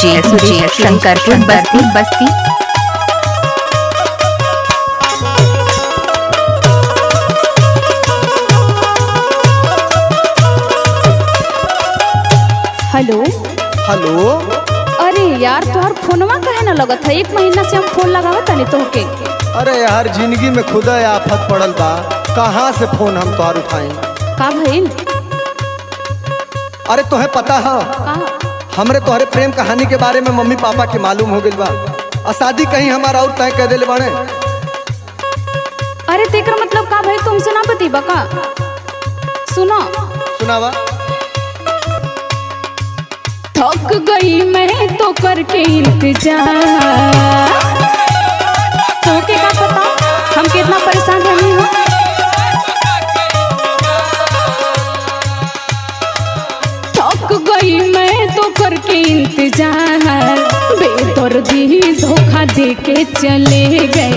Suresh Shankarpur Basti. Hello hello. अरे यार तोहर फोनवा कहे न लगत है? 1 महीना से हम फोन लगावत तनी तोहके। अरे यार जिंदगी में खुदा आफत पड़ल बा, कहाँ से फोन हम तोहार उठाई। का भइल? अरे तोहे पता है का? हमरे तोहरे प्रेम कहानी के बारे में मम्मी पापा के मालूम हो गइल बा और शादी कहीं हमारा और तय कर देले बाड़े। अरे तेकर मतलब का भाई तुमसे ना बतीबा का? सुनो सुनावा। थक गई मैं तो करके इंतजार, तो के का पता हम कितना परेशान रहनी हो। थक गई मैं तो करके इंतजार, बेदर्दी धोखा दे के चले गए।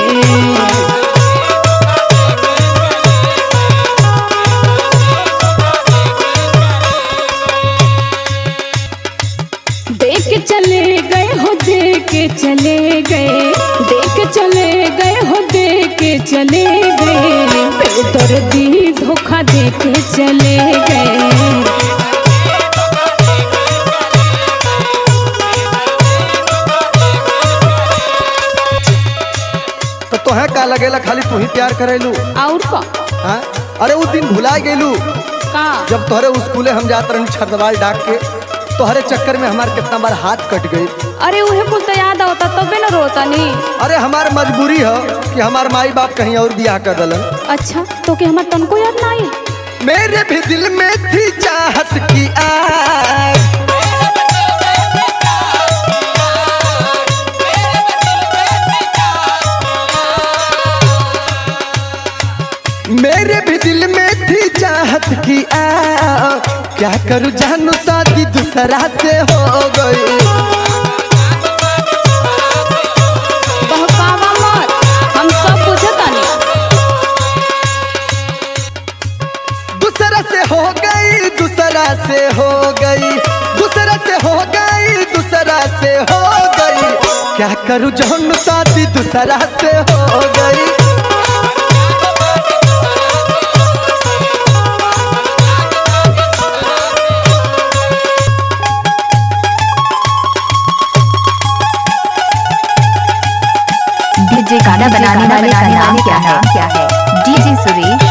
चले गए हो देख के चले गए, देख चले गए हो देख के चले गए, बेदर्दी धोखा दे के चले गए। तो तोहे का लगेला खाली तू ही प्यार करेलू और का? हाँ? अरे उस दिन भुला गेलू का? जब तोहरे स्कूले हम जात रहनी छरदवाल डाक के, तोहरे चक्कर में हमार कितना बार हाथ कट गई। अरे उहे कुल तो याद आवता तबे न रोता नहीं। अरे हमार मजबूरी है कि हमार माई बाप कहीं और ब्याह कर दलन। अच्छा तो के हमार तनको याद ना आई? मेरे भी दिल में थी चाहत की आग, मेरे भी दिल में थी चाहत की आग, क्या करूं जानू शादी दूसरा से हो गई। बहकावा मत, हम सब बुझतानी। दूसरा से हो गई, दूसरा से हो गई, दूसरा से हो गई, दूसरा से हो गई, क्या करूं जानू शादी दूसरा से हो गई। डीजे गाना बनाने वाले का नाम क्या है? डीजे सुरेश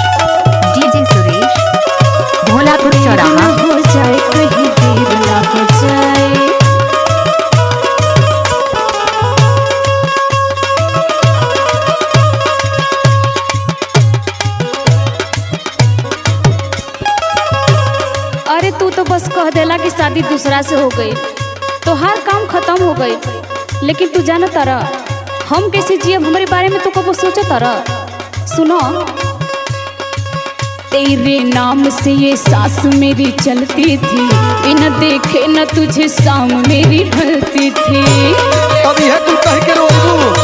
भोलापुर चौराहा। हो जाए कहीं देर ना हो जाए। अरे तू तो बस कह देला कि शादी दूसरा से हो गई तो हर काम खत्म हो गई, लेकिन तू जाना तारा हम कैसे जियब हमारे बारे में तो कब सोचा तारा? सुनो, तेरे नाम से ये सांस मेरी चलती थी, बिना देखे न तुझे शाम मेरी ढलती थी। अब यह तू कह के रोइबू।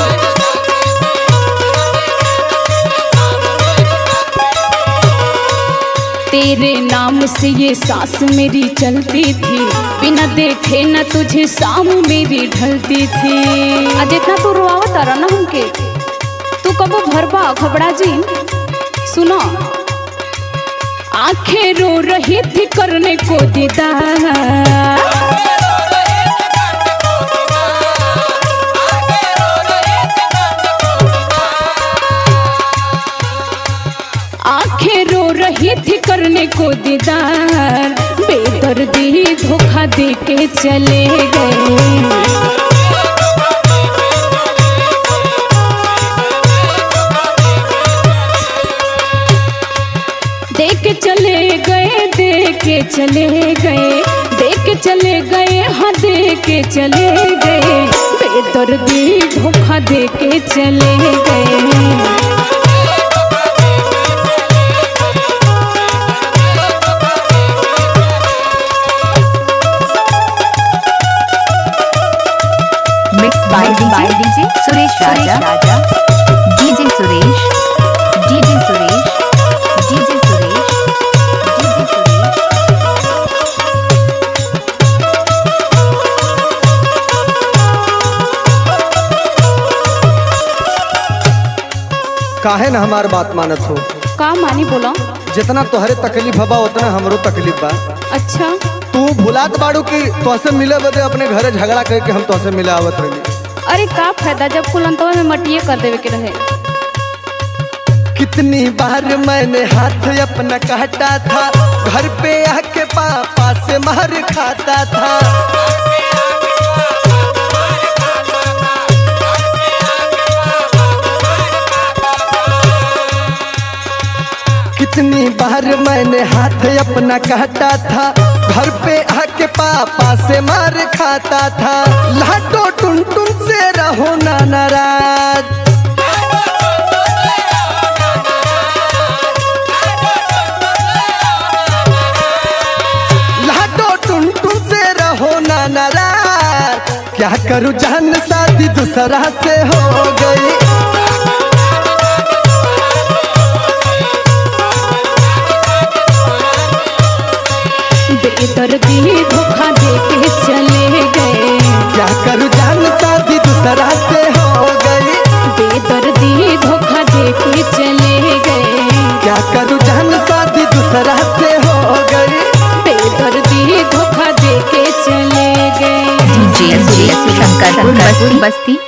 तेरे नाम से ये सांस मेरी चलती थी, बिना देखे न तुझे शाम मेरी ढलती थी। आज इतना तू रोआवा तारा ना हमके, तू कब भरबा घबरा जी। सुनो, आंखें रो रही थी करने को दीदार, आंखें रो रही थी करने को दीदार, बेदर्दी धोखा दे के चले गए। देख चले गए, देख चले गए, देख चले गए, हाँ देख चले गए, बेदर्दी धोखा दे के चले गए। By DJ Suresh Raja. DJ Suresh DJ Suresh DJ Suresh DJ Suresh. काहे न हमार बात मानत हो? का मानी बोला? जितना तोहरे तकलीफ बा उतना हमरो तकलीफ बा। अच्छा तू भुलात बाड़ू कि तोहसे मिले बदे अपने घरे झगड़ा करके हम तोहसे मिले आवत रही। अरे का फायदा जब कुलंतवा में मटिए कर देवे के रहे। कितनी बार मैंने हाथ अपना काटा था, घर पे आके पापा से मार खाता था। कितनी बार मैंने हाथ अपना काटा था, घर पे आके पापा से मार खाता था। लाडो टुन टुन से रहो ना नाराज, लाडो टुन टुन से रहो ना नाराज। क्या करूं जान शादी दूसरा से हो गई। बेदर्दी धोखा देके चले गए। क्या करूं जान शादी दूसरा से हो गई। बेदर्दी धोखा देके चले गए। क्या करूं जान शादी दूसरा से हो गई। बेदर्दी धोखा देके चले गए। DJ शंकर बस्ती